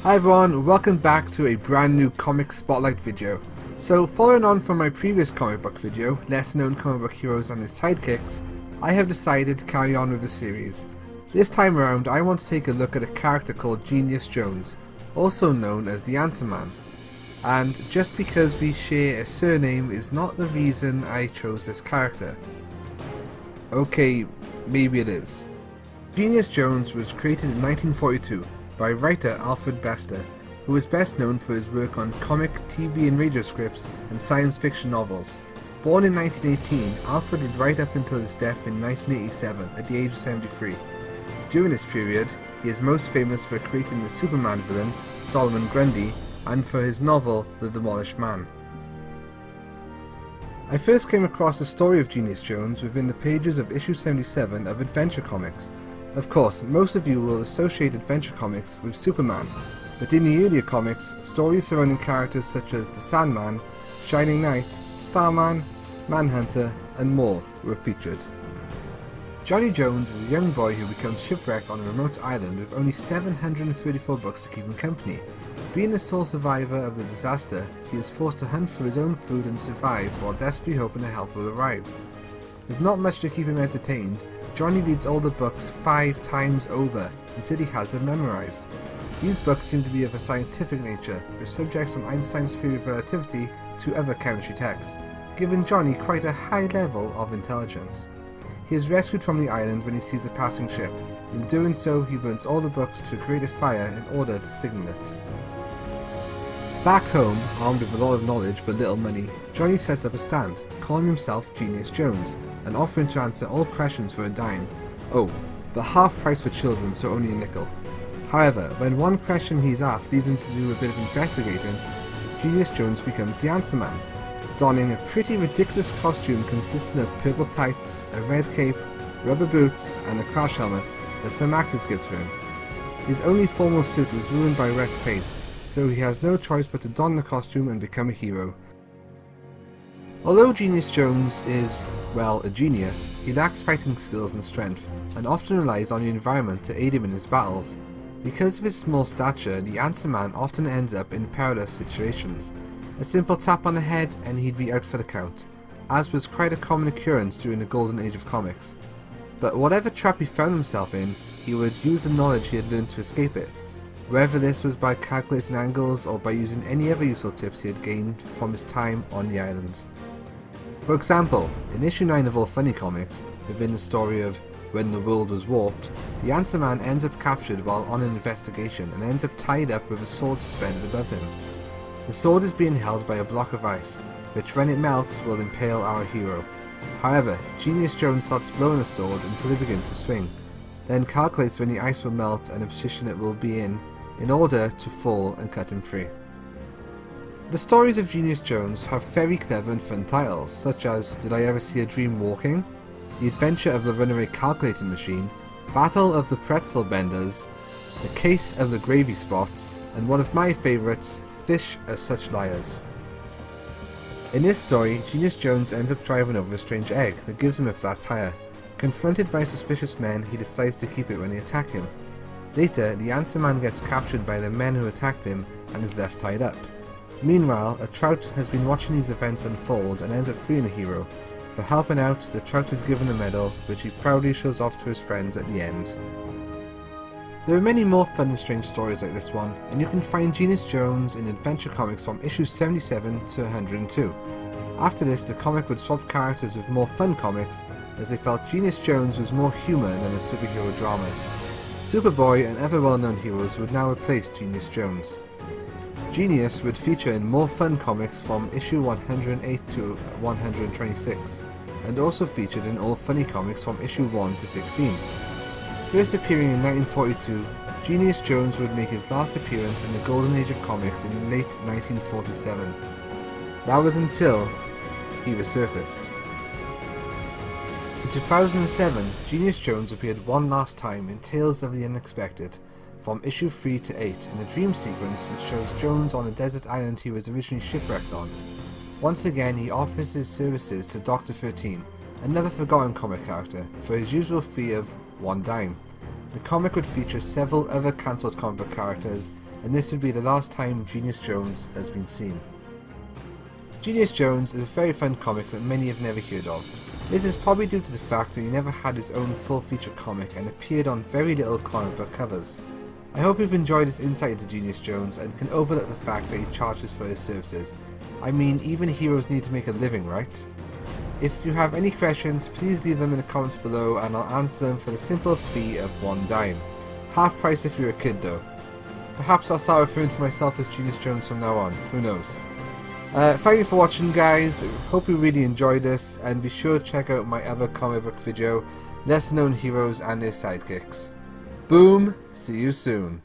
Hi everyone, welcome back to a brand new comic spotlight video. So following on from my previous comic book video, Lesser Known Comic Book Heroes and His Sidekicks, I have decided to carry on with the series. This time around I want to take a look at a character called Genius Jones, also known as the Answer Man. And just because we share a surname is not the reason I chose this character. Okay, maybe it is. Genius Jones was created in 1942 by writer Alfred Bester, who is best known for his work on comic, TV and radio scripts and science fiction novels. Born in 1918, Alfred did right up until his death in 1987 at the age of 73. During this period, he is most famous for creating the Superman villain, Solomon Grundy, and for his novel, The Demolished Man. I first came across the story of Genius Jones within the pages of issue 77 of Adventure Comics. Of course, most of you will associate Adventure Comics with Superman, but in the earlier comics, stories surrounding characters such as the Sandman, Shining Knight, Starman, Manhunter, and more were featured. Johnny Jones is a young boy who becomes shipwrecked on a remote island with only 734 books to keep him company. Being the sole survivor of the disaster, he is forced to hunt for his own food and survive while desperately hoping a help will arrive. With not much to keep him entertained, Johnny reads all the books 5 times over until he has them memorized. These books seem to be of a scientific nature, with subjects from Einstein's theory of relativity to other chemistry texts, giving Johnny quite a high level of intelligence. He is rescued from the island when he sees a passing ship. In doing so, he burns all the books to create a fire in order to signal it. Back home, armed with a lot of knowledge but little money, Johnny sets up a stand, calling himself Genius Jones, and offering to answer all questions for a dime. Oh, but half price for children, so only a nickel. However, when one question he's asked leads him to do a bit of investigating, Genius Jones becomes the Answer Man, donning a pretty ridiculous costume consisting of purple tights, a red cape, rubber boots, and a crash helmet that some actors give to him. His only formal suit was ruined by wrecked paint, so he has no choice but to don the costume and become a hero. Although Genius Jones is, well, a genius, he lacks fighting skills and strength, and often relies on the environment to aid him in his battles. Because of his small stature, the Answer Man often ends up in perilous situations. A simple tap on the head and he'd be out for the count, as was quite a common occurrence during the golden age of comics. But whatever trap he found himself in, he would use the knowledge he had learned to escape it, whether this was by calculating angles or by using any other useful tips he had gained from his time on the island. For example, in issue 9 of All Funny Comics, within the story of When the World Was Warped, the Answer Man ends up captured while on an investigation and ends up tied up with a sword suspended above him. The sword is being held by a block of ice, which when it melts will impale our hero. However, Genius Jones starts blowing the sword until it begins to swing, then calculates when the ice will melt and the position it will be in order to fall and cut him free. The stories of Genius Jones have very clever and fun titles, such as Did I Ever See a Dream Walking?, The Adventure of the Runaway Calculating Machine, Battle of the Pretzel Benders, The Case of the Gravy Spots, and one of my favourites, Fish Are Such Liars. In this story, Genius Jones ends up driving over a strange egg that gives him a flat tire. Confronted by suspicious men, he decides to keep it when they attack him. Later, the Answer Man gets captured by the men who attacked him and is left tied up. Meanwhile, a trout has been watching these events unfold and ends up freeing the hero. For helping out, the trout is given a medal, which he proudly shows off to his friends at the end. There are many more fun and strange stories like this one, and you can find Genius Jones in Adventure Comics from issues 77 to 102. After this, the comic would swap characters with more fun comics, as they felt Genius Jones was more humour than a superhero drama. Superboy and other well-known heroes would now replace Genius Jones. Genius would feature in more fun comics from issue 108 to 126, and also featured in All Funny Comics from issue 1 to 16. First appearing in 1942, Genius Jones would make his last appearance in the golden age of comics in late 1947. That was until he resurfaced. In 2007, Genius Jones appeared one last time in Tales of the Unexpected, from issue 3 to 8, in a dream sequence which shows Jones on a desert island he was originally shipwrecked on. Once again, he offers his services to Dr. 13, another forgotten comic character, for his usual fee of 1 dime. The comic would feature several other cancelled comic book characters, and this would be the last time Genius Jones has been seen. Genius Jones is a very fun comic that many have never heard of. This is probably due to the fact that he never had his own full-feature comic and appeared on very little comic book covers. I hope you've enjoyed this insight into Genius Jones and can overlook the fact that he charges for his services. I mean, even heroes need to make a living, right? If you have any questions, please leave them in the comments below and I'll answer them for the simple fee of $1. Half price if you're a kid though. Perhaps I'll start referring to myself as Genius Jones from now on, who knows. Thank you for watching guys, hope you really enjoyed this, and be sure to check out my other comic book video, Lesser Known Heroes and Their Sidekicks. Boom, see you soon.